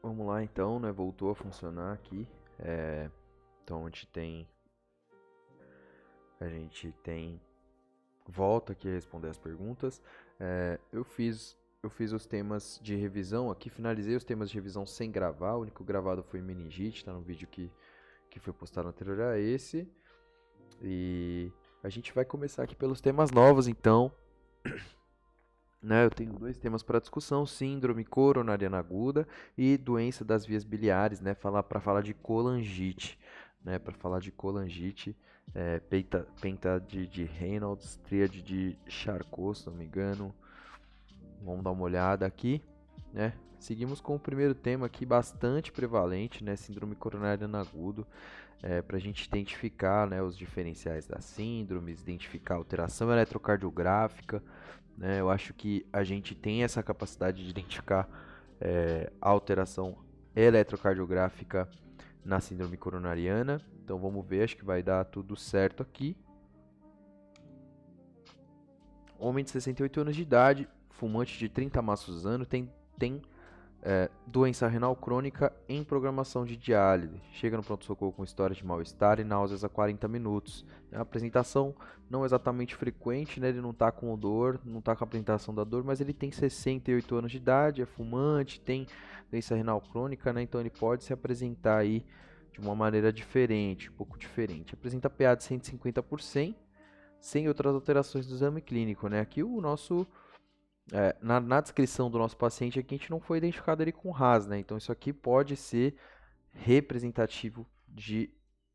Vamos lá então, né? Voltou a funcionar aqui. Então a gente tem volta aqui a responder as perguntas. Eu fiz os temas de revisão aqui, finalizei os temas de revisão sem gravar. O único gravado foi meningite, tá no vídeo que foi postado anterior a esse. E a gente vai começar aqui pelos temas novos, então. Né, eu tenho dois temas para discussão: síndrome coronariana aguda e doença das vias biliares, né, para falar de colangite, né, para falar de colangite, penta de Reynolds, tríade de Charcot, se não me engano. Vamos dar uma olhada aqui, né? Seguimos com o primeiro tema aqui, bastante prevalente, né, síndrome coronariana aguda, para a gente identificar, né, os diferenciais das síndromes, identificar a alteração eletrocardiográfica, né? Eu acho que a gente tem essa capacidade de identificar a alteração eletrocardiográfica na síndrome coronariana. Então vamos ver, acho que vai dar tudo certo aqui. Homem de 68 anos de idade, fumante de 30 maços ano, tem doença renal crônica em programação de diálise. Chega no pronto-socorro com história de mal-estar e náuseas a 40 minutos. É uma apresentação não exatamente frequente, né? Ele não está com dor, não está com a apresentação da dor, mas ele tem 68 anos de idade, é fumante, tem doença renal crônica, né? Então ele pode se apresentar aí de uma maneira diferente, um pouco diferente. Apresenta PA de 150 por 100, sem outras alterações do exame clínico, né? Aqui o nosso na descrição do nosso paciente aqui a gente não foi identificado ele com RAS, né? Então isso aqui pode ser representativo de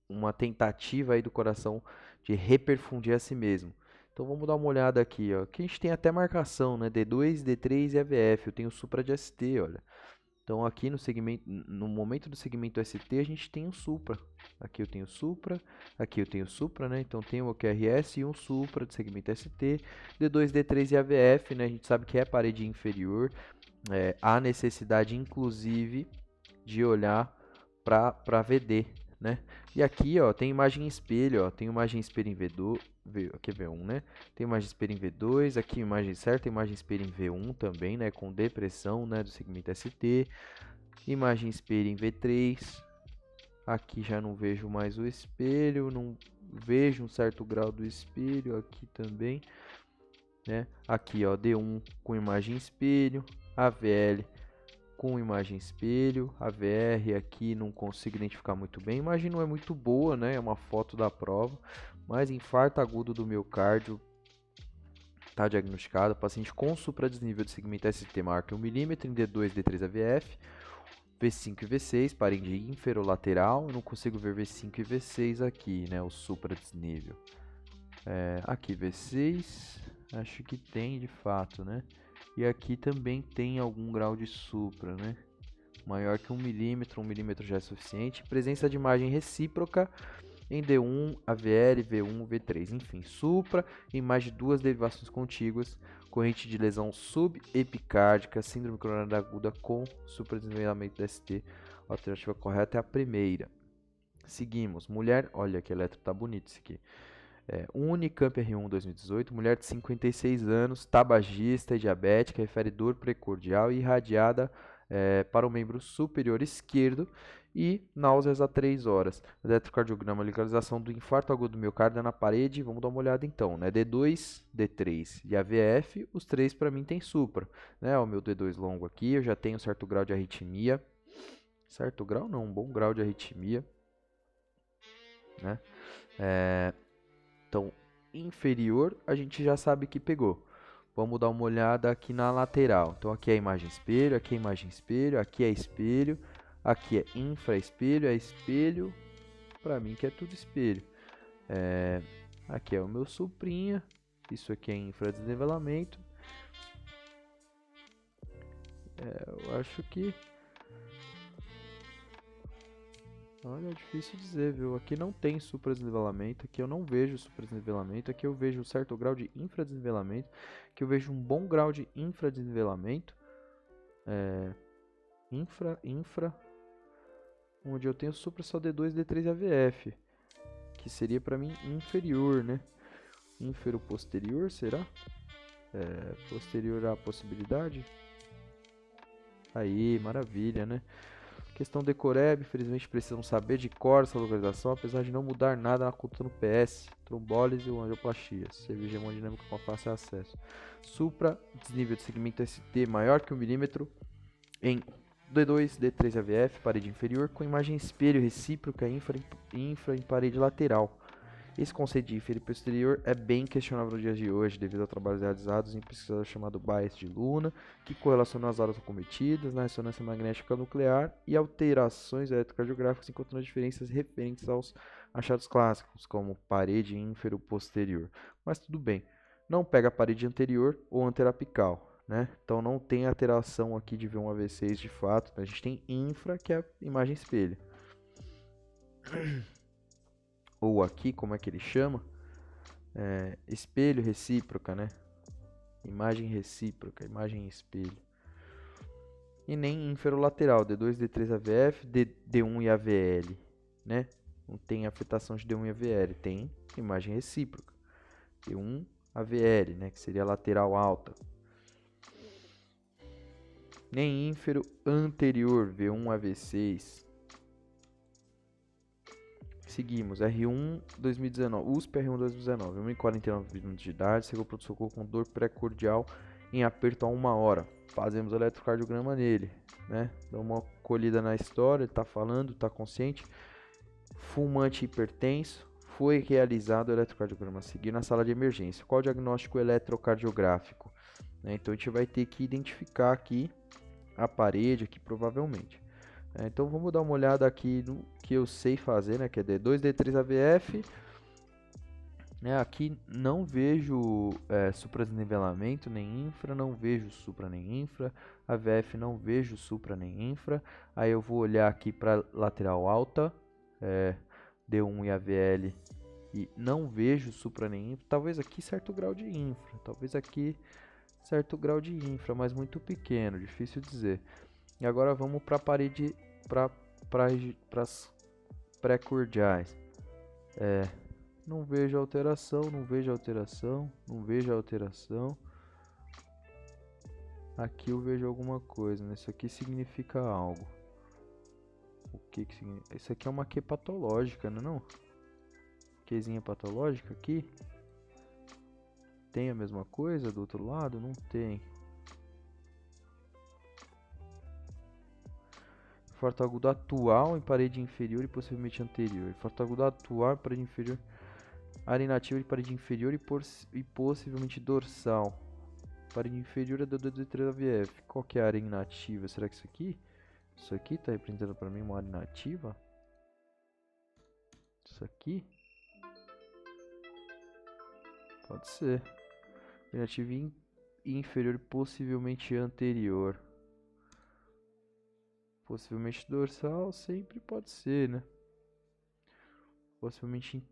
uma tentativa aí do coração de reperfundir a si mesmo. Então vamos dar uma olhada aqui, ó. Aqui a gente tem até marcação, né? D2, D3 e AVF. Eu tenho supra de ST, olha. Então aqui no momento do segmento ST a gente tem um supra. Aqui eu tenho supra, aqui eu tenho supra, né? Então tem o QRS e um supra de segmento ST, D2, D3 e AVF, né? A gente sabe que é parede inferior. Há necessidade inclusive de olhar para VD, né? E aqui, ó, tem imagem em espelho, ó, tem imagem em espelho em V2, aqui é V1, né? Tem imagem em espelho em V2, aqui imagem certa, imagem em espelho em V1 também, né, com depressão, né, do segmento ST. Imagem em espelho em V3. Aqui já não vejo mais o espelho, não vejo um certo grau do espelho aqui também, né? Aqui, ó, D1 com imagem em espelho, AVL com imagem espelho, a VR aqui não consigo identificar muito bem, a imagem não é muito boa, né? É uma foto da prova, mas infarto agudo do miocárdio está diagnosticado, paciente com supradesnível de segmento ST maior que 1 mm em D2, D3 AVF, V5 e V6, parede inferolateral, eu não consigo ver V5 e V6 aqui, né? O supradesnível. Aqui V6, acho que tem de fato, né? E aqui também tem algum grau de supra, né? Maior que 1 milímetro, 1 milímetro já é suficiente. Presença de margem recíproca em D1, AVL, V1, V3. Enfim, supra em mais de duas derivações contíguas. Corrente de lesão subepicárdica, síndrome coronariana aguda com supradesnivelamento da ST. A alternativa correta é a primeira. Seguimos. Mulher, olha que eletro tá bonito esse aqui. Unicamp R1 2018, mulher de 56 anos, tabagista e diabética, refere dor precordial e irradiada para o membro superior esquerdo e náuseas a 3 horas. Eletrocardiograma, localização do infarto agudo do miocárdio na parede, vamos dar uma olhada então, né? D2, D3 e AVF, os três para mim tem supra, né? O meu D2 longo aqui, eu já tenho certo grau de arritmia, certo grau não, um bom grau de arritmia, né? Então, inferior, a gente já sabe que pegou. Vamos dar uma olhada aqui na lateral. Então, aqui é a imagem espelho, aqui é a imagem espelho, aqui é espelho, aqui é infraespelho, é espelho. Para mim que é tudo espelho. Aqui é o meu suprinha. Isso aqui é infradesnivelamento. Eu acho que... Olha, é difícil dizer, viu? Aqui não tem supradesnivelamento, aqui eu não vejo supradesnivelamento, aqui eu vejo um certo grau de infradesnivelamento, aqui eu vejo um bom grau de infradesnivelamento, infra, onde eu tenho supra só D2, D3 e AVF, que seria para mim inferior, né? Infero posterior, será? Posterior à possibilidade? Aí, maravilha, né? Questão decoreb, infelizmente precisam saber de cor essa localização, apesar de não mudar nada na conta no PS, trombólise ou angioplastia, cerveja hemodinâmica com fácil acesso. Supra, desnível de segmento ST maior que 1 milímetro em D2, D3 AVF, parede inferior, com imagem espelho recíproca infra em parede lateral. Esse conceito de inferior e posterior é bem questionável nos dias de hoje, devido a trabalhos realizados em pesquisador chamado Baez de Luna, que correlacionou as áreas acometidas na ressonância magnética nuclear e alterações eletrocardiográficas, encontrando diferenças referentes aos achados clássicos, como parede inferior posterior. Mas tudo bem, não pega a parede anterior ou anterapical, né? Então não tem alteração aqui de V1 a V6 de fato, a gente tem infra, que é a imagem espelho. Ou aqui, como é que ele chama? Espelho recíproca, né? Imagem recíproca, imagem espelho. E nem inferolateral, D2, D3 AVF, D1 e AVL, né? Não tem afetação de D1 e AVL, tem imagem recíproca. D1, AVL, né? Que seria lateral alta. Nem ínfero anterior, V1 a V6. Seguimos, R1 2019, USP R1 2019, 1h49 minutos de idade, chegou para o socorro com dor pré-cordial em aperto a 1 hora. Fazemos o eletrocardiograma nele, né? Dá uma colhida na história, ele está falando, está consciente. Fumante hipertenso, foi realizado o eletrocardiograma a seguir na sala de emergência. Qual o diagnóstico eletrocardiográfico? Então a gente vai ter que identificar aqui a parede, aqui provavelmente. Então vamos dar uma olhada aqui no que eu sei fazer, né? Que é D2, D3 AVF. Aqui não vejo supradesnivelamento nem infra, não vejo supra nem infra. AVF não vejo supra nem infra. Aí eu vou olhar aqui para lateral alta, D1 e AVL, e não vejo supra nem infra. Talvez aqui certo grau de infra, talvez aqui certo grau de infra, mas muito pequeno, difícil dizer. E agora vamos para a parede, para as pré-cordiais. Não vejo alteração, não vejo alteração, não vejo alteração. Aqui eu vejo alguma coisa, né? Isso aqui significa algo. O que que significa? Isso aqui é uma Q patológica, não é não? Qzinha patológica aqui. Tem a mesma coisa do outro lado? Não tem. Infarto agudo atual em parede inferior e possivelmente anterior. Infarto agudo atual em parede inferior. Área inativa de parede inferior e possivelmente dorsal. Parede inferior é D2, D3 AVF. Qual que é a área inativa? Será que isso aqui? Isso aqui está representando para mim uma área inativa? Isso aqui? Pode ser. Inativa inferior e possivelmente anterior. Possivelmente dorsal sempre pode ser, né? Possivelmente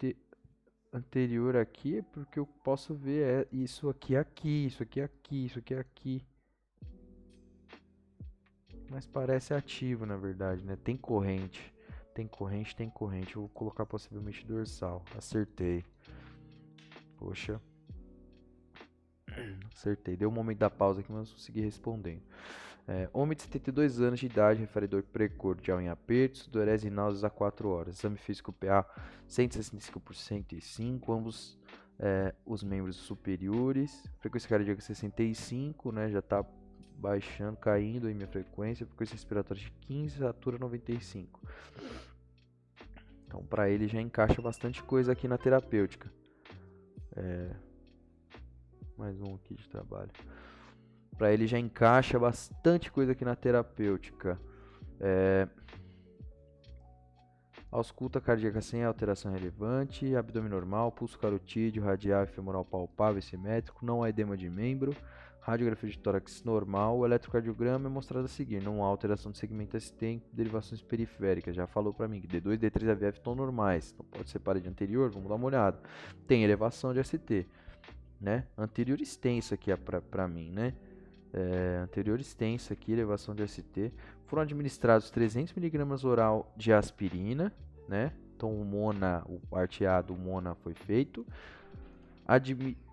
anterior aqui, porque eu posso ver isso aqui, isso aqui, isso aqui, aqui. Mas parece ativo, na verdade, né? Tem corrente. Tem corrente, tem corrente. Eu vou colocar possivelmente dorsal. Acertei. Poxa. Acertei. Deu um momento da pausa aqui, mas não consegui respondendo. Homem de 72 anos de idade, referidor precordial em aperto, sudorese e náuseas há 4 horas. Exame físico PA 165 por 105, ambos os membros superiores. Frequência cardíaca 65, né? Já está baixando, caindo aí minha frequência. Frequência respiratória de 15, altura 95. Então, para ele já encaixa bastante coisa aqui na terapêutica. Mais um aqui de trabalho. Para ele já encaixa bastante coisa aqui na terapêutica. Ausculta cardíaca sem alteração relevante, abdômen normal, pulso carotídeo, radial e femoral palpável e simétrico, não há edema de membro, radiografia de tórax normal, o eletrocardiograma é mostrado a seguir, não há alteração de segmento ST em derivações periféricas, já falou para mim que D2 e D3 AVF estão normais, então pode ser parede anterior, vamos dar uma olhada, tem elevação de ST, né? Anterior extenso aqui para mim, né? Anterior extensa aqui, elevação de ST. Foram administrados 300 mg oral de aspirina, né? Então o arteado MONA foi feito.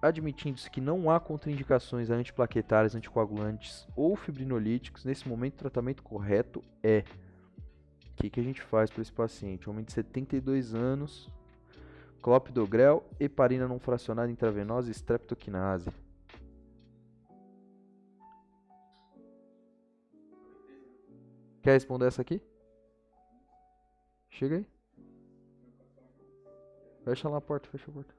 Admitindo-se que não há contraindicações a antiplaquetários, anticoagulantes ou fibrinolíticos, nesse momento o tratamento correto é que a gente faz para esse paciente? Homem de 72 anos, clopidogrel, heparina não fracionada intravenosa e streptokinase. Quer responder essa aqui? Chega aí. Fecha lá a porta, fecha a porta.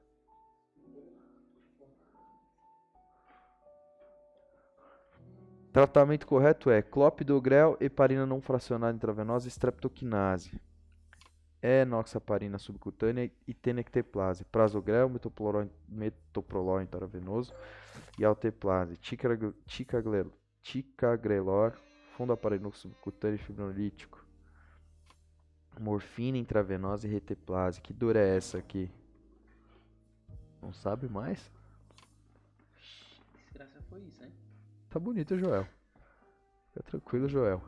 Tratamento correto é clopidogrel, heparina não fracionada intravenosa e streptokinase. Enoxaparina subcutânea e tenecteplase. Prasugrel, metoprolol intravenoso e alteplase. Ticagrelor, fundoparinux subcutâneo e fibrinolítico. Morfina intravenosa e reteplase. Que dor é essa aqui? Não sabe mais? Desgraça foi isso, hein? Tá bonito, Joel. Fica tranquilo, Joel.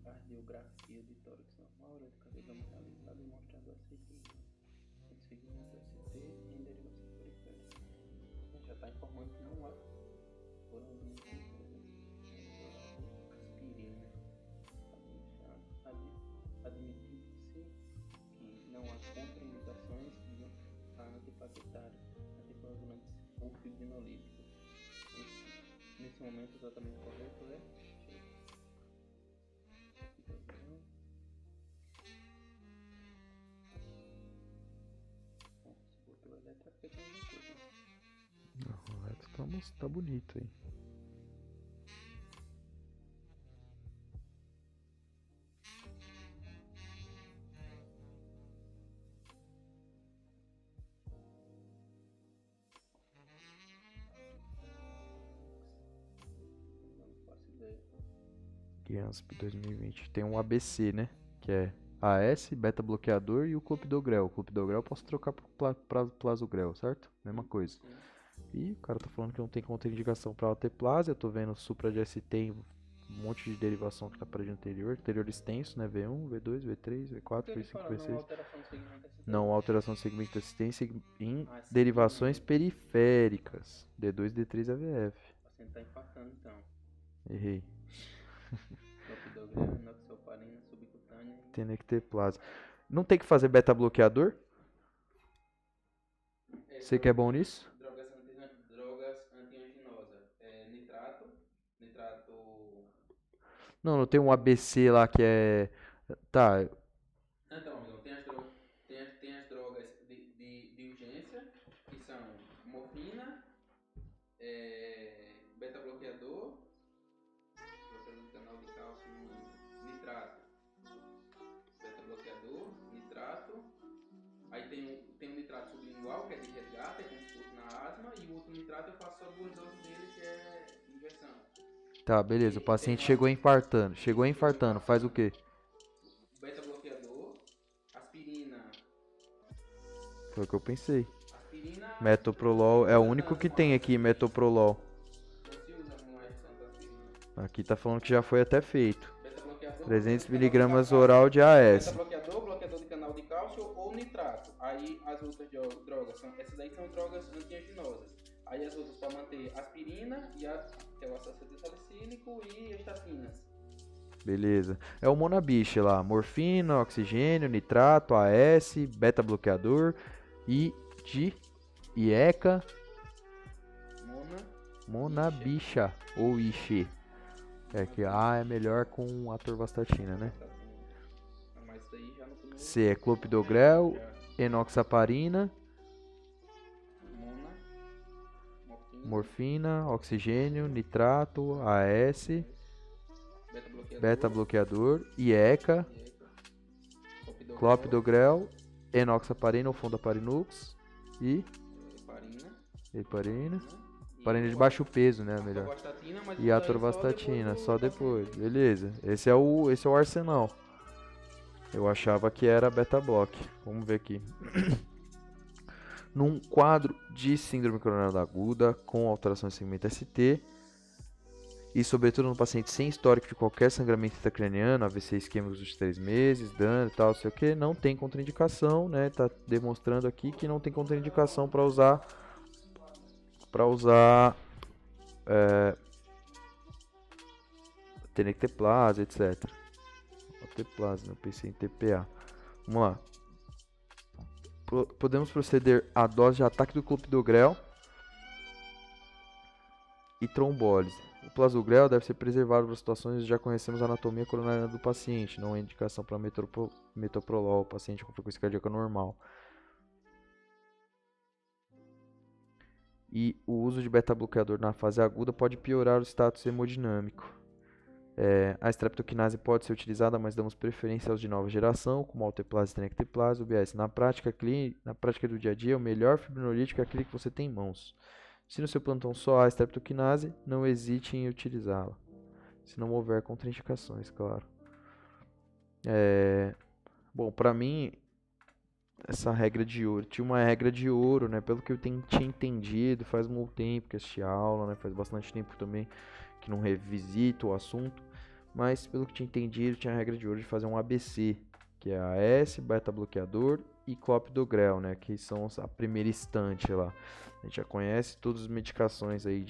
Cardiografia de tórax normal, eletrocardiograma realizado demonstrando ACT. Segmento ST em derivação periférica. Já está informando que não há aspirina. Admitindo-se que não há contraindicações de antiplaquetários, anticoagulantes ou fibrinolíticos. Nesse momento o tratamento correto é Tá bonito aí. Guiansp 2020. Tem um ABC, né? Que é AS, beta bloqueador e o clopidogrel. O clopidogrel eu posso trocar por prasugrel, certo? Mesma coisa. E o cara tá falando que não tem contraindicação para alteplase. Eu tô vendo supra de ST tem um monte de derivação que tá para de anterior extenso, né? V1, V2, V3, V4, V5, V6. Não alteração de segmento de assistência em derivações periféricas. D2, D3, AVF. O paciente tá infartando então. Errei. Clopidogrel, enoxaparina subcutânea. Tenecteplase. Não tem que fazer beta bloqueador? Você que é bom nisso? Drogas antianginosas. Nitrato. Não tem um ABC lá que é... Tá. Então, amigão, tem as drogas de urgência, que são morfina, beta-bloqueador, canal de cálcio, nitrato. Beta-bloqueador, nitrato. Aí tem um nitrato sublingual, que é de resgate, é como se fosse na asma, e o outro nitrato eu faço só 2 doses dele, que é injeção. Tá, beleza. O paciente chegou infartando. Faz o quê? Beta-bloqueador, aspirina. Foi o que eu pensei. Aspirina. Metoprolol é o único que tem aqui, metoprolol. Não se usa mais tanta aspirina. Aqui tá falando que já foi até feito. 300 mg oral de AS. Beta-bloqueador, bloqueador de canal de cálcio ou nitrato. Aí as outras drogas, essas daí são drogas antianginosas. Aí as outras para manter aspirina, que é o acetil salicílico, e estatinas. Beleza. É o Monabiche lá. Morfina, oxigênio, nitrato, AS, beta-bloqueador e IECA. Monabicha ou Ixe. É que A é melhor com atorvastatina, né? C é clopidogrel, enoxaparina, morfina, oxigênio, nitrato, AS, beta-bloqueador, IECA, clopidogrel, enoxaparina ou fundoparinux e heparina Parente de baixo peso, né? Melhor. Atorvastatina, mas E a isso daí atorvastatina, só do depois. Beleza. Esse é o arsenal. Eu achava que era beta-block. Vamos ver aqui. Num quadro de síndrome coronariana aguda com alteração de segmento ST e sobretudo no paciente sem histórico de qualquer sangramento intracraniano, AVC isquêmico dos 3 meses, dano e tal, sei o que, não tem contraindicação, né? Tá demonstrando aqui que não tem contraindicação para usar tenecteplase, etc. Tenecteplase, eu pensei em TPA. Vamos lá. Podemos proceder à dose de ataque do clopidogrel e trombólise. O plasogrel deve ser preservado para situações onde já conhecemos a anatomia coronariana do paciente, não é indicação para metoprolol, paciente com frequência cardíaca normal. E o uso de beta-bloqueador na fase aguda pode piorar o status hemodinâmico. A streptokinase pode ser utilizada, mas damos preferência aos de nova geração, como alteplase e tenecteplase, UBS. Na prática do dia a dia, o melhor fibrinolítico é aquele que você tem em mãos. Se no seu plantão só há streptokinase, não hesite em utilizá-la. Se não houver contraindicações, claro. Bom, para mim, essa regra de ouro, tinha uma regra de ouro, né? Pelo que eu tinha entendido, faz muito tempo que assisti a aula, né? Faz bastante tempo também que não revisito o assunto. Mas pelo que tinha entendido, tinha a regra de ouro de fazer um ABC, que é AS, beta-bloqueador e clopidogrel, né? Que são a primeira estante lá. A gente já conhece todas as medicações aí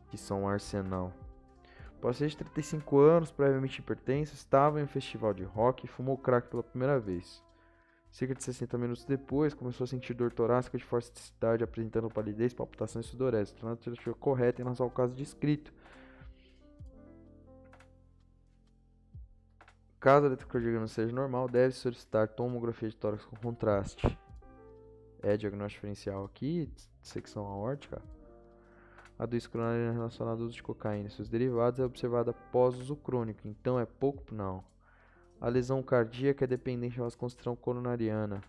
que são um arsenal. Paciente de 35 anos, previamente hipertenso, estava em um festival de rock e fumou crack pela primeira vez. Cerca de 60 minutos depois, começou a sentir dor torácica de forte intensidade, apresentando palidez, palpitação e sudorese. Tornando a alternativa correta em relação ao caso descrito. Caso o eletrocardiograma seja normal, deve solicitar tomografia de tórax com contraste. É diagnóstico diferencial aqui, dissecção aórtica. A doença coronariana relacionada ao uso de cocaína e seus derivados é observada pós-uso crônico, então é pouco não. A lesão cardíaca é dependente da vasconstrição coronariana.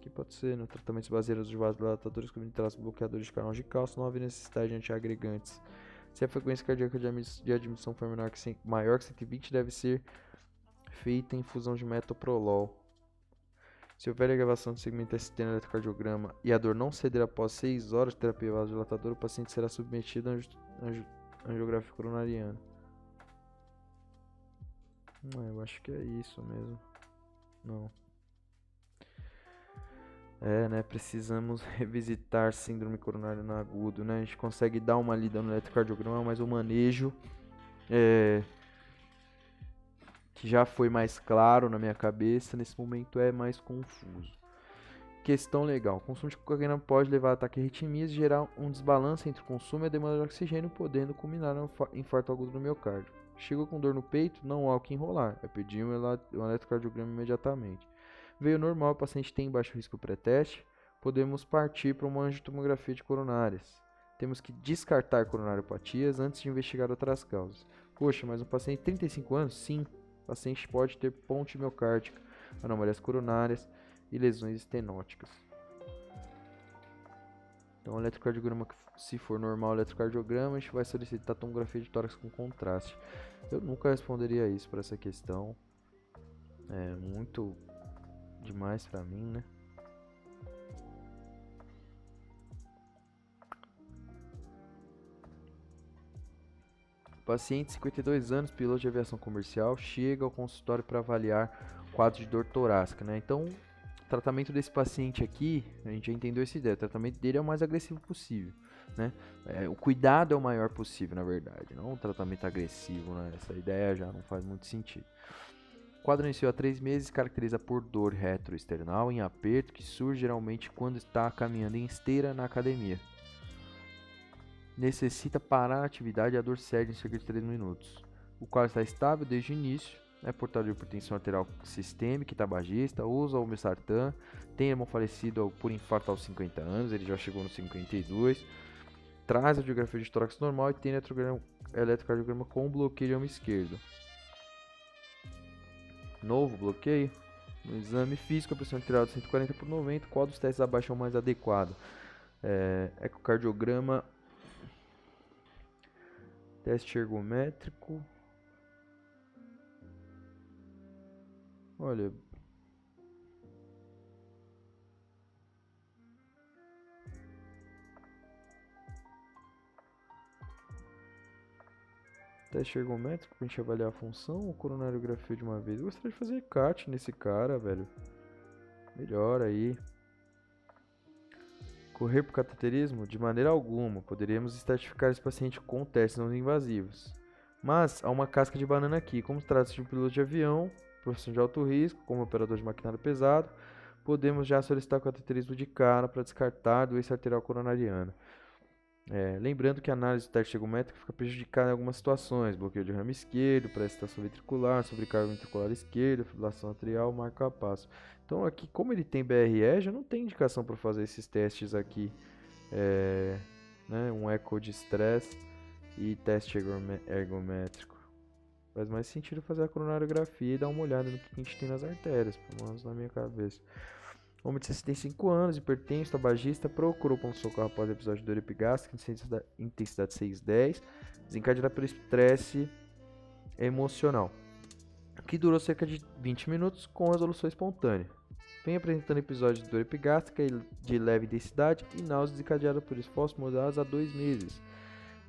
Que pode ser, no tratamento se baseia nos vasodilatadores como nitratos bloqueadores de canal de cálcio, não havia necessidade de antiagregantes. Se a frequência cardíaca de admissão for maior que 120, deve ser feita em infusão de metoprolol. Se houver agravação do segmento ST no eletrocardiograma e a dor não ceder após 6 horas de terapia vasodilatadora, o paciente será submetido a angiografia coronariana. Eu acho que é isso mesmo. Não. Né? Precisamos revisitar síndrome coronariana agudo, né? A gente consegue dar uma lida no eletrocardiograma, mas o manejo que já foi mais claro na minha cabeça, nesse momento é mais confuso. Questão legal. O consumo de cocaína pode levar a ataque a arritmias e gerar um desbalanço entre o consumo e a demanda de oxigênio, podendo culminar no infarto agudo do miocárdio. Chegou com dor no peito, não há o que enrolar. É pedir um eletrocardiograma imediatamente. Veio normal, o paciente tem baixo risco pré-teste, podemos partir para uma angiotomografia de coronárias. Temos que descartar coronariopatias antes de investigar outras causas. Poxa, mas um paciente de 35 anos? Sim. O paciente pode ter ponte miocárdica, anomalias coronárias e lesões estenóticas. Então, o eletrocardiograma, se for normal o eletrocardiograma, a gente vai solicitar tomografia de tórax com contraste. Eu nunca responderia isso para essa questão. É muito demais para mim, né? Paciente de 52 anos, piloto de aviação comercial, chega ao consultório para avaliar quadro de dor torácica, né? Então, o tratamento desse paciente aqui, a gente já entendeu essa ideia, o tratamento dele é o mais agressivo possível, né? O cuidado é o maior possível, na verdade, não um tratamento agressivo, né? Essa ideia já não faz muito sentido. O quadro iniciou há 3 meses, caracteriza por dor retroesternal em aperto, que surge geralmente quando está caminhando em esteira na academia. Necessita parar a atividade e a dor cede em cerca de 3 minutos. O quadro está estável desde o início, é portador de hipertensão arterial sistêmica e tabagista, usa o mesartan, tem irmão falecido por infarto aos 50 anos, ele já chegou nos 52, traz a radiografia de tórax normal e tem eletrocardiograma com bloqueio de âmago esquerdo. Novo bloqueio. No exame físico, a pressão arterial de 140 por 90, qual dos testes abaixo é o mais adequado? Ecocardiograma, teste ergométrico. Olha, teste ergométrico pra gente avaliar a função ou coronariografia de uma vez? Eu gostaria de fazer CAT nesse cara, velho. Melhor aí. Correr por cateterismo? De maneira alguma. Poderíamos estratificar esse paciente com testes não invasivos. Mas há uma casca de banana aqui. Como trata-se de um piloto de avião, profissão de alto risco, como operador de maquinário pesado, podemos já solicitar o cateterismo de cara para descartar doença arterial coronariana. Lembrando que a análise do teste ergométrico fica prejudicada em algumas situações: bloqueio de ramo esquerdo, pré-excitação ventricular, sobrecarga ventricular esquerda, fibrilação atrial, marca a passo. Então aqui, como ele tem BRE, já não tem indicação para fazer esses testes aqui, né, um eco de estresse e teste ergométrico. Faz mais sentido fazer a coronariografia e dar uma olhada no que a gente tem nas artérias, pelo menos na minha cabeça. Homem de 65 anos, hipertenso, tabagista, procurou pronto-socorro após episódio de dor epigástrica, intensidade 6-10, desencadeada pelo estresse emocional, que durou cerca de 20 minutos com resolução espontânea. Vem apresentando episódios de dor epigástrica de leve intensidade e náusea desencadeada por esforços moderados há 2 meses.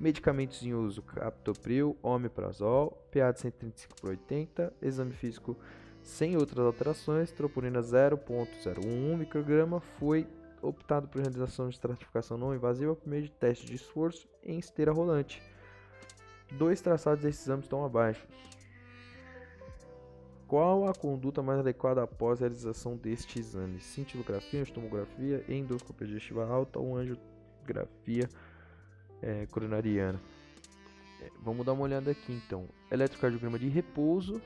Medicamentos em uso: captopril, omeprazol, PA de 135/80, exame físico sem outras alterações, troponina 0,01 micrograma. Foi optado por realização de estratificação não invasiva por meio de teste de esforço em esteira rolante. 2 traçados desses exames estão abaixo. Qual a conduta mais adequada após a realização deste exame? Cintilografia, angiotomografia, endoscopia digestiva alta ou angiografia coronariana? Vamos dar uma olhada aqui então. Eletrocardiograma de repouso.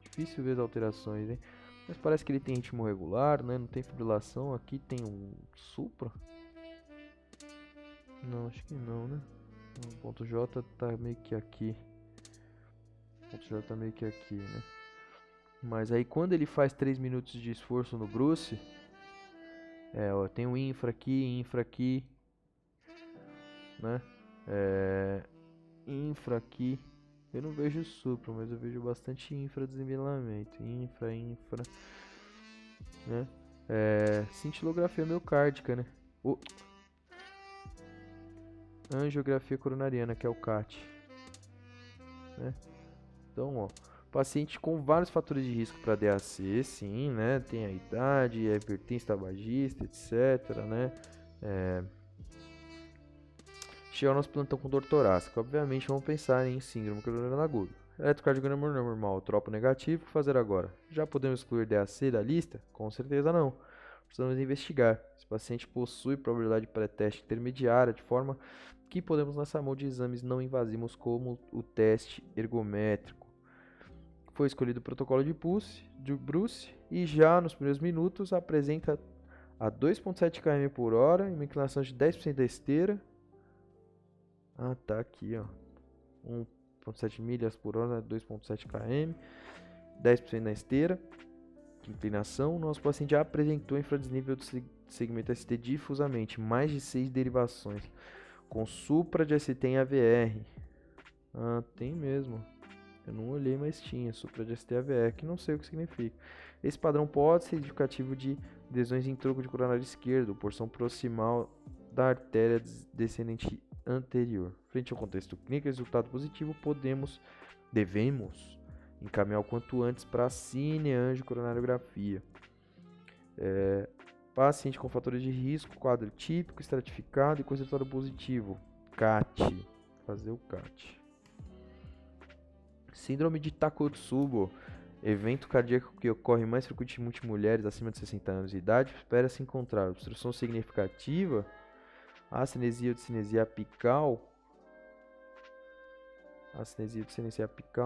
Difícil ver as alterações, hein? Mas parece que ele tem ritmo regular, né? Não tem fibrilação. Aqui tem um supra. Não, acho que não, né? O ponto J tá meio que aqui. O ponto J tá meio que aqui, né? Mas aí quando ele faz 3 minutos de esforço no Bruce, ó, tem um infra aqui, né? Infra aqui. Eu não vejo supra, mas eu vejo bastante infra desnivelamento. Infra, né? Cintilografia miocárdica, né? Angiografia coronariana, que é o CAT, né? Então, ó, paciente com vários fatores de risco para DAC, sim, né? Tem a idade, hipertenso, tabagista, etc, né? Chega ao nosso plantão com dor torácica. Obviamente, vamos pensar em síndrome coronariana aguda. Eletrocardiograma normal, tropo negativo, o que fazer agora? Já podemos excluir DAC da lista? Com certeza não. Precisamos investigar. Esse paciente possui probabilidade pré-teste intermediária, de forma que podemos lançar mão de exames não invasivos como o teste ergométrico. Foi escolhido o protocolo de Bruce e já nos primeiros minutos apresenta a 2,7 km por hora, em uma inclinação de 10% da esteira. Tá aqui, ó. 1,7 milhas por hora, 2,7 km, 10% na esteira. Inclinação. Nosso paciente já apresentou infradesnível do segmento ST difusamente, mais de 6 derivações, com supra de ST em AVR. Tem mesmo. Eu não olhei, mas tinha supra de ST AVR, que não sei o que significa. Esse padrão pode ser indicativo de lesões em tronco de coronário esquerdo, porção proximal da artéria descendente anterior. Frente ao contexto clínico, resultado positivo, devemos encaminhar o quanto antes para a cineangiocoronariografia. Paciente com fatores de risco, quadro típico, estratificado e com resultado positivo. CAT. Fazer o CAT. Síndrome de Takotsubo. Evento cardíaco que ocorre mais frequentemente em mulheres acima de 60 anos de idade. Espera-se encontrar obstrução significativa, acinesia ou discinesia apical,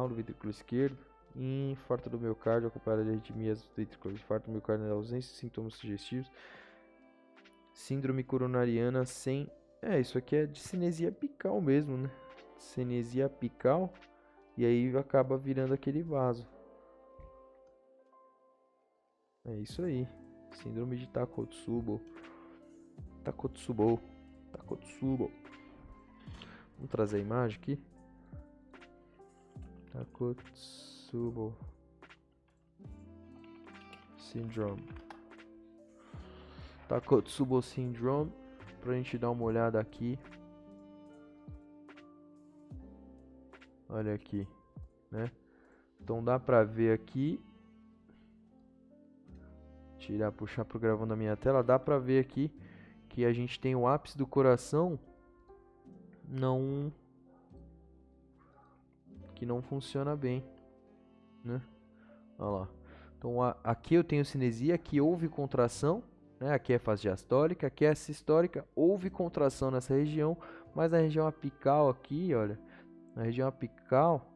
do ventrículo esquerdo, infarto do miocárdio acompanhado de arritmias ventriculares, infarto do miocárdio na ausência de sintomas sugestivos, síndrome coronariana sem... isso aqui é discinesia apical mesmo, né? Discinesia apical, e aí acaba virando aquele vaso. É isso aí, síndrome de Takotsubo. Takotsubo. Takotsubo. Vamos trazer a imagem aqui. Takotsubo Syndrome. Takotsubo Syndrome. Pra gente dar uma olhada aqui. Olha aqui, né? Então dá pra ver aqui. Puxar pro gravando a minha tela. Dá pra ver aqui que a gente tem o ápice do coração que não funciona bem, né? Olha lá. Então aqui eu tenho cinesia, aqui houve contração, né? Aqui é fase diastólica, aqui é sistólica, houve contração nessa região, mas na região apical aqui, olha, na região apical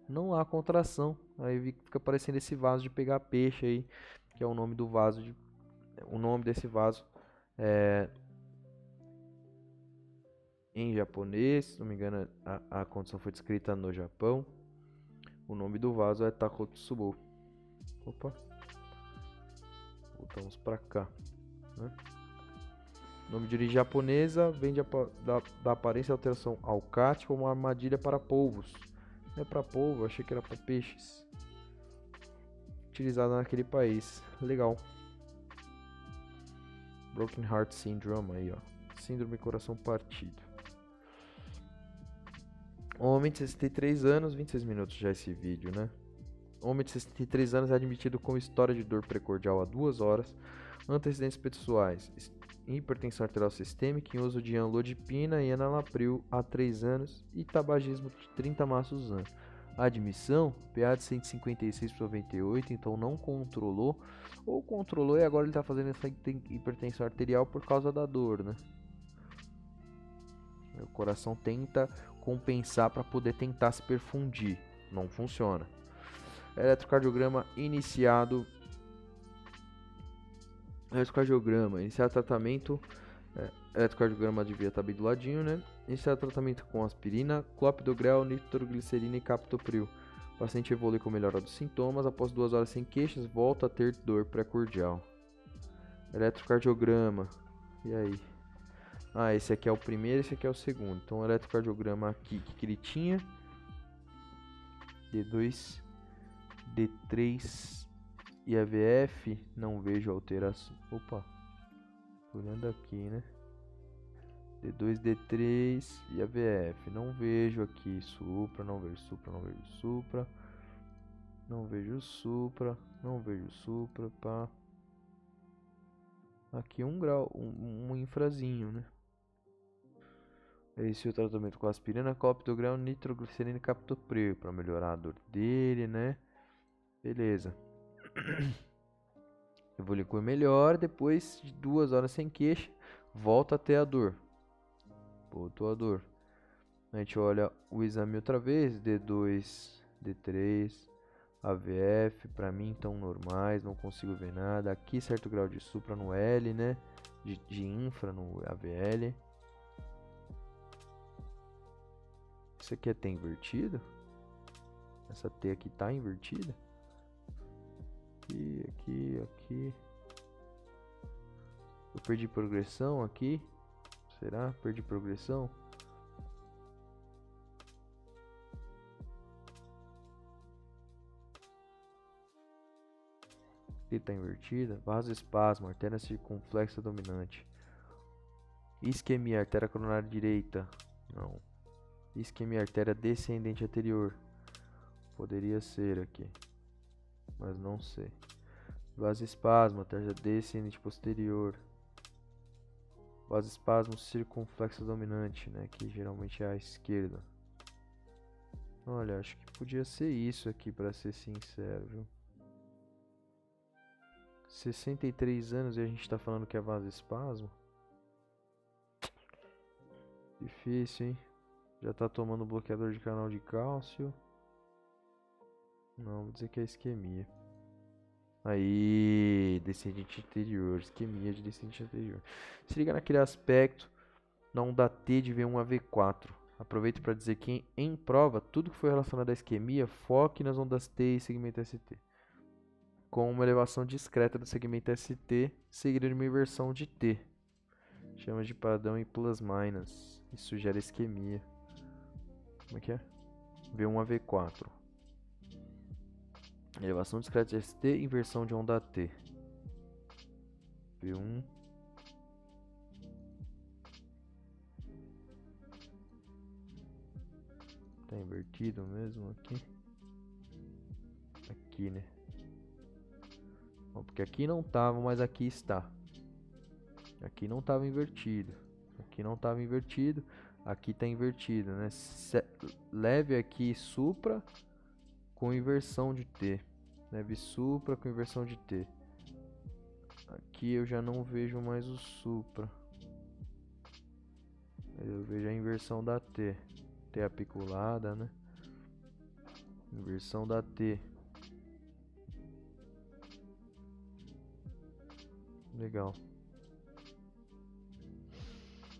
não há contração. Aí fica parecendo esse vaso de pegar peixe aí, que é o nome do vaso, o nome desse vaso é em japonês, se não me engano a condição foi descrita no Japão. O nome do vaso é Takotsubo. Opa, voltamos pra cá, né? Nome de origem japonesa, vem da aparência e alteração alcate como uma armadilha para polvos. Não é para polvo, achei que era para peixes. Utilizado naquele país. Legal. Broken Heart Syndrome aí, ó. Síndrome coração partido. Homem de 63 anos, 26 minutos já esse vídeo, né? Homem de 63 anos é admitido com história de dor precordial há 2 horas, antecedentes pessoais, hipertensão arterial sistêmica, em uso de amlodipina e enalapril há 3 anos e tabagismo de 30 maços ano. Admissão, PA de 156 por 98, então não controlou, ou controlou e agora ele está fazendo essa hipertensão arterial por causa da dor, né? O coração tenta compensar para poder tentar se perfundir, não funciona. Eletrocardiograma iniciado. Iniciar tratamento. Eletrocardiograma devia estar bem do ladinho, né? Iniciar tratamento com aspirina, clopidogrel, nitroglicerina e captopril. O paciente evolui com melhora dos sintomas. Após 2 horas sem queixas, volta a ter dor precordial. Eletrocardiograma. E aí? Ah, esse aqui é o primeiro, esse aqui é o segundo. Então, o eletrocardiograma aqui, que ele tinha? D2, D3 e AVF, não vejo alteração. Opa, tô olhando aqui, né? D2, D3 e AVF, não vejo aqui supra, não vejo supra, não vejo supra. Não vejo supra, não vejo supra, pá. Aqui 1 grau, um infrazinho, né? Esse é o tratamento com aspirina, clopidogrel, nitroglicerina e captopril para melhorar a dor dele, né? Beleza. Evoluiu melhor, depois de 2 horas sem queixa, volta a ter a dor. Voltou a dor. A gente olha o exame outra vez, D2, D3, AVF, para mim estão normais, não consigo ver nada. Aqui certo grau de supra no L, né? De infra no AVL. Isso aqui é T invertido? Essa T aqui tá invertida? Aqui. Eu perdi progressão aqui. Será? Perdi progressão? T tá invertida. Vasoespasmo, artéria circunflexa dominante. Isquemia, artéria coronária direita. Não. Isquemia, artéria descendente anterior. Poderia ser aqui, mas não sei. Vasoespasmo, artéria descendente posterior. Vasoespasmo circunflexo dominante, né? Que geralmente é a esquerda. Olha, acho que podia ser isso aqui, para ser sincero, viu? 63 anos e a gente tá falando que é vasoespasmo? Difícil, hein? Já tá tomando bloqueador de canal de cálcio. Não, vou dizer que é isquemia. Aí, descendente anterior, isquemia de descendente anterior. Se liga naquele aspecto na onda T de V1 a V4. Aproveito para dizer que em prova, tudo que foi relacionado à isquemia, foque nas ondas T e segmento ST. Com uma elevação discreta do segmento ST, seguida de uma inversão de T. Chama de padrão em plus-minus. Isso sugere isquemia. Como é que é? V1 a V4. Elevação discreta de ST, inversão de onda T. V1. Tá invertido mesmo aqui. Aqui, né? Bom, porque aqui não tava, mas aqui está. Aqui não tava invertido. Aqui não tava invertido. Aqui tá invertido, né? Leve aqui supra com inversão de T. Leve supra com inversão de T. Aqui eu já não vejo mais o supra. Eu vejo a inversão da T. T apiculada, né? Inversão da T. Legal.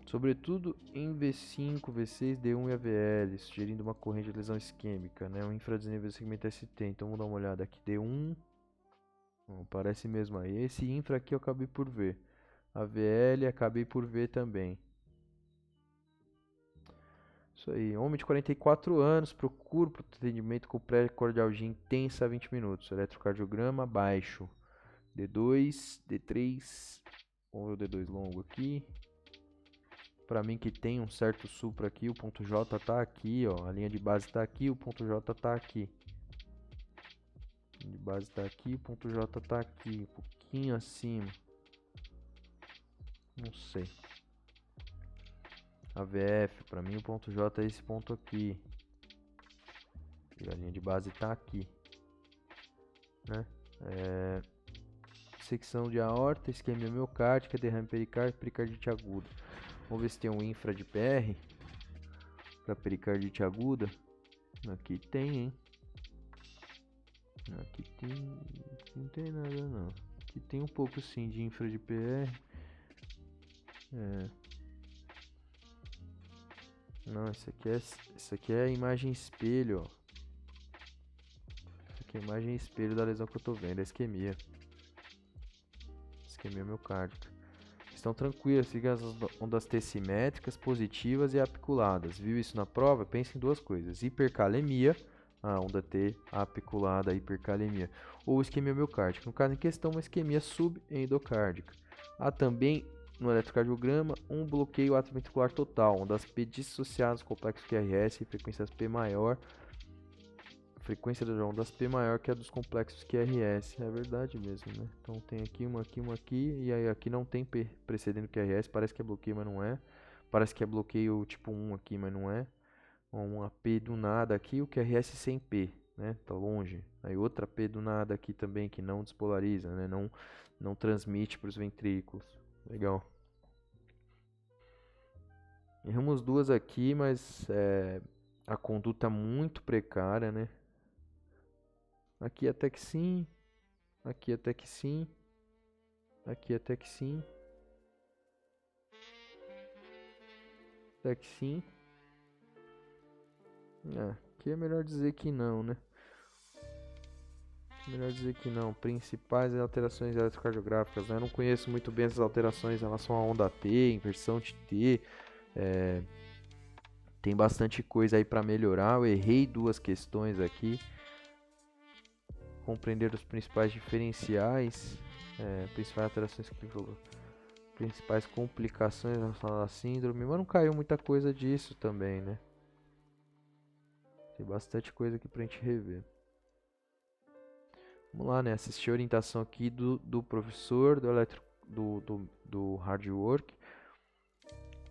Sobretudo em V5, V6, D1 e AVL, sugerindo uma corrente de lesão isquêmica, né? Um infradesnível do segmento ST. Então vamos dar uma olhada aqui. D1. Parece mesmo aí. Esse infra aqui eu acabei por ver. AVL acabei por ver também. Isso aí. Homem de 44 anos, procura por atendimento com pré-cardialgia intensa a 20 minutos. Eletrocardiograma baixo. D2, D3. Vamos ver o D2 longo aqui. Para mim que tem um certo supra aqui, o ponto J tá aqui, ó. A linha de base tá aqui, o ponto J tá aqui. A linha de base tá aqui, o ponto J tá aqui, um pouquinho acima. Não sei. AVF, para mim o ponto J é esse ponto aqui. E a linha de base tá aqui, né? Secção de aorta, isquemia miocárdica, derrame pericárdico, pericardite aguda. Vamos ver se tem um infra de PR para pericardite aguda. Aqui tem, hein? Aqui tem, não tem nada não. Aqui tem um pouco sim de infra de PR. Não, isso aqui é imagem espelho, ó. Isso aqui é imagem espelho da lesão que eu tô vendo, é isquemia. Isquemia miocárdica. Estão tranquilas, sigam as ondas T simétricas, positivas e apiculadas. Viu isso na prova? Pense em duas coisas: hipercalemia, a onda T apiculada, hipercalemia, ou isquemia miocárdica. No caso em questão, uma isquemia subendocárdica. Há também no eletrocardiograma um bloqueio atrioventricular total, ondas P dissociadas do complexo QRS e frequências P maior. Frequência das ondas P maior que a dos complexos QRS. É verdade mesmo, né? Então tem aqui, uma aqui, e aí aqui não tem P precedendo QRS. Parece que é bloqueio, mas não é. Parece que é bloqueio tipo 1 aqui, mas não é. Uma P do nada aqui, o QRS sem P, né? Tá longe. Aí outra P do nada aqui também, que não despolariza, né? Não transmite para os ventrículos. Legal. Erramos duas aqui, mas a conduta muito precária, né? Aqui até que sim. Aqui até que sim. Aqui até que sim. Até que sim. Aqui é melhor dizer que não, né? Melhor dizer que não. Principais alterações eletrocardiográficas, né? Eu não conheço muito bem essas alterações em relação à onda T, inversão de T. Tem bastante coisa aí para melhorar. Eu errei duas questões aqui. Compreender os principais diferenciais, principais alterações, principais complicações relacionadas à síndrome, mas não caiu muita coisa disso também, né? Tem bastante coisa aqui pra gente rever. Vamos lá, né? Assistir a orientação aqui do professor do hard work,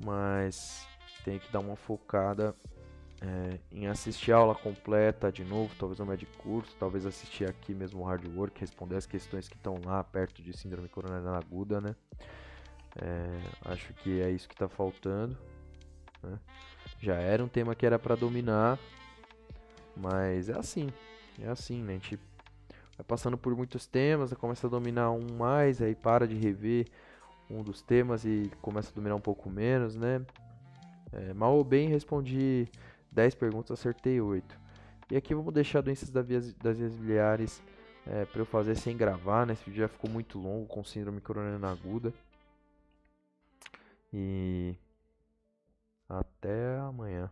mas tem que dar uma focada em assistir a aula completa de novo, talvez no médio curso, talvez assistir aqui mesmo o hard work, responder as questões que estão lá perto de síndrome coronariana aguda, né? Acho que é isso que está faltando, né? Já era um tema que era para dominar, mas é assim, né? A gente vai passando por muitos temas, começa a dominar um mais, aí para de rever um dos temas e começa a dominar um pouco menos, né? Mal ou bem respondi 10 perguntas, acertei 8. E aqui vamos deixar doenças das vias biliares para eu fazer sem gravar, né? Esse vídeo já ficou muito longo com síndrome coronariana aguda. E até amanhã.